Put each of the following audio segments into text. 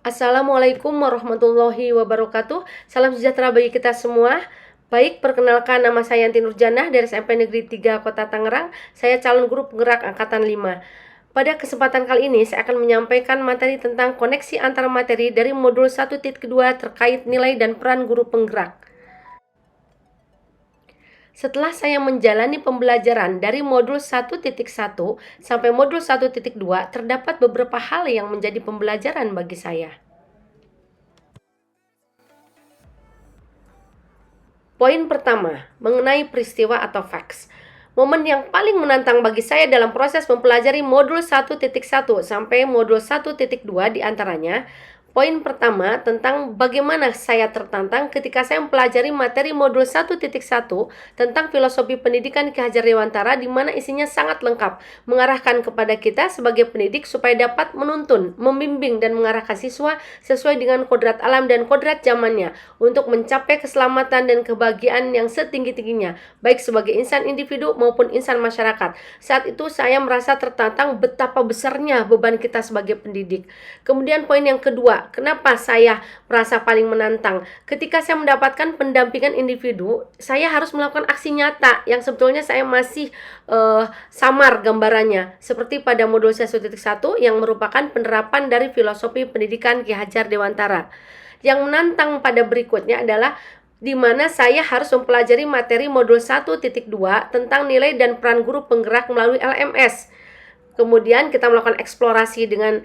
Assalamualaikum warahmatullahi wabarakatuh. Salam sejahtera bagi kita semua. Baik, perkenalkan nama saya Yanti Nurjanah dari SMP Negeri 3 Kota Tangerang. Saya calon guru penggerak angkatan 5. Pada kesempatan kali ini saya akan menyampaikan materi tentang koneksi antara materi dari modul 1.2 terkait nilai dan peran guru penggerak. Setelah saya menjalani pembelajaran dari modul 1.1 sampai modul 1.2, terdapat beberapa hal yang menjadi pembelajaran bagi saya. Poin pertama, mengenai peristiwa atau facts. Momen yang paling menantang bagi saya dalam proses mempelajari modul 1.1 sampai modul 1.2 diantaranya, poin pertama tentang bagaimana saya tertantang ketika saya mempelajari materi modul 1.1 tentang filosofi pendidikan Ki Hajar Dewantara, di mana isinya sangat lengkap, mengarahkan kepada kita sebagai pendidik supaya dapat menuntun, membimbing, dan mengarahkan siswa sesuai dengan kodrat alam dan kodrat zamannya untuk mencapai keselamatan dan kebahagiaan yang setinggi-tingginya, baik sebagai insan individu maupun insan masyarakat. Saat itu saya merasa tertantang betapa besarnya beban kita sebagai pendidik. Kemudian poin yang kedua, kenapa saya merasa paling menantang? Ketika saya mendapatkan pendampingan individu, saya harus melakukan aksi nyata yang sebetulnya saya masih samar gambarannya. Seperti pada modul 1.1 yang merupakan penerapan dari filosofi pendidikan Ki Hajar Dewantara. Yang menantang pada berikutnya adalah di mana saya harus mempelajari materi modul 1.2 tentang nilai dan peran guru penggerak melalui LMS. Kemudian kita melakukan eksplorasi dengan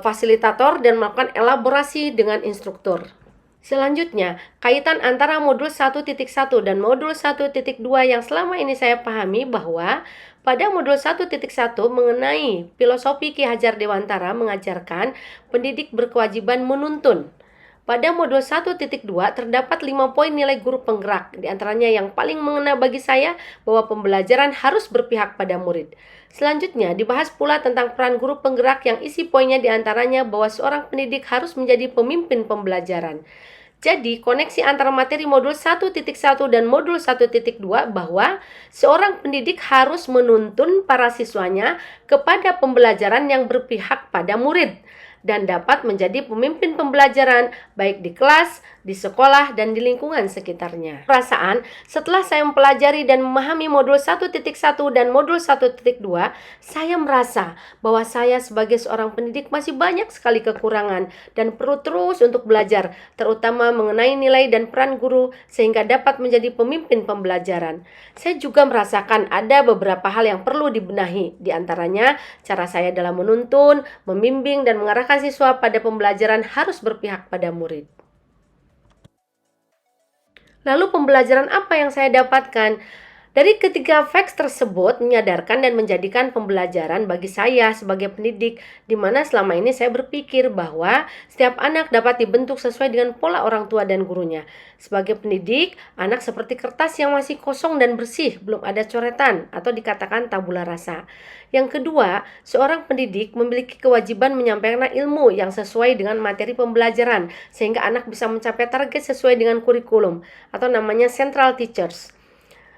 fasilitator dan melakukan elaborasi dengan instruktur. Selanjutnya, kaitan antara modul 1.1 dan modul 1.2 yang selama ini saya pahami bahwa pada modul 1.1 mengenai filosofi Ki Hajar Dewantara mengajarkan pendidik berkewajiban menuntun. Pada modul 1.2 terdapat 5 poin nilai guru penggerak, diantaranya yang paling mengena bagi saya bahwa pembelajaran harus berpihak pada murid. Selanjutnya dibahas pula tentang peran guru penggerak yang isi poinnya diantaranya bahwa seorang pendidik harus menjadi pemimpin pembelajaran. Jadi koneksi antara materi modul 1.1 dan modul 1.2 bahwa seorang pendidik harus menuntun para siswanya kepada pembelajaran yang berpihak pada murid dan dapat menjadi pemimpin pembelajaran baik di kelas, di sekolah, dan di lingkungan sekitarnya. Perasaan, setelah saya mempelajari dan memahami modul 1.1 dan modul 1.2, saya merasa bahwa saya sebagai seorang pendidik masih banyak sekali kekurangan dan perlu terus untuk belajar, terutama mengenai nilai dan peran guru sehingga dapat menjadi pemimpin pembelajaran. Saya juga merasakan ada beberapa hal yang perlu dibenahi, diantaranya cara saya dalam menuntun, membimbing, dan mengarahkan siswa pada pembelajaran harus berpihak pada murid. Lalu pembelajaran apa yang saya dapatkan? Dari ketiga facts tersebut menyadarkan dan menjadikan pembelajaran bagi saya sebagai pendidik, di mana selama ini saya berpikir bahwa setiap anak dapat dibentuk sesuai dengan pola orang tua dan gurunya. Sebagai pendidik, anak seperti kertas yang masih kosong dan bersih, belum ada coretan atau dikatakan tabula rasa. Yang kedua, seorang pendidik memiliki kewajiban menyampaikan ilmu yang sesuai dengan materi pembelajaran, sehingga anak bisa mencapai target sesuai dengan kurikulum, atau namanya central teachers.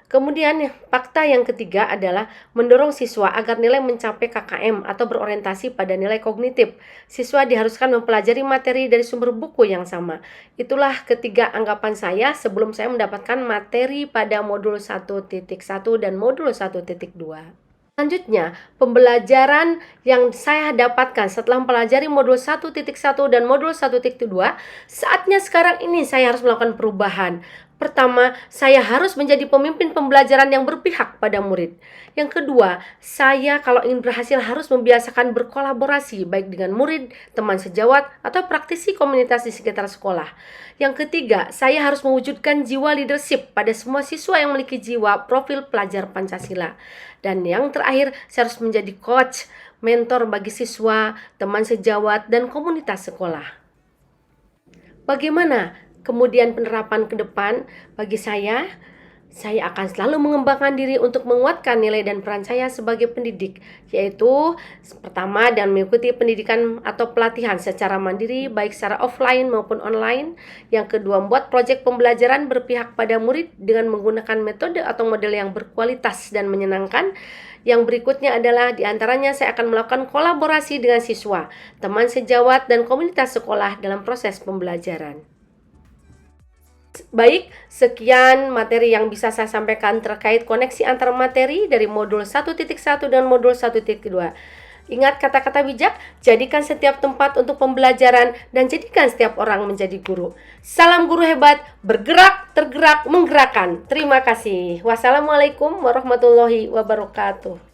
Kemudian fakta yang ketiga adalah mendorong siswa agar nilai mencapai KKM atau berorientasi pada nilai kognitif. Siswa diharuskan mempelajari materi dari sumber buku yang sama. Itulah ketiga anggapan saya sebelum saya mendapatkan materi pada modul 1.1 dan modul 1.2. Selanjutnya, pembelajaran yang saya dapatkan setelah mempelajari modul 1.1 dan modul 1.2, saatnya sekarang ini saya harus melakukan perubahan. Pertama, saya harus menjadi pemimpin pembelajaran yang berpihak pada murid. Yang kedua, saya kalau ingin berhasil harus membiasakan berkolaborasi baik dengan murid, teman sejawat, atau praktisi komunitas di sekitar sekolah. Yang ketiga, saya harus mewujudkan jiwa leadership pada semua siswa yang memiliki jiwa profil pelajar Pancasila. Dan yang terakhir, saya harus menjadi coach, mentor bagi siswa, teman sejawat, dan komunitas sekolah. Bagaimana kemudian penerapan ke depan bagi saya? Saya akan selalu mengembangkan diri untuk menguatkan nilai dan peran saya sebagai pendidik, yaitu pertama, dan mengikuti pendidikan atau pelatihan secara mandiri baik secara offline maupun online. Yang kedua, membuat proyek pembelajaran berpihak pada murid dengan menggunakan metode atau model yang berkualitas dan menyenangkan. Yang berikutnya adalah diantaranya saya akan melakukan kolaborasi dengan siswa, teman sejawat, dan komunitas sekolah dalam proses pembelajaran. Baik, sekian materi yang bisa saya sampaikan terkait koneksi antar materi dari modul 1.1 dan modul 1.2. Ingat kata-kata bijak, jadikan setiap tempat untuk pembelajaran dan jadikan setiap orang menjadi guru. Salam guru hebat, bergerak, tergerak, menggerakkan. Terima kasih. Wassalamualaikum warahmatullahi wabarakatuh.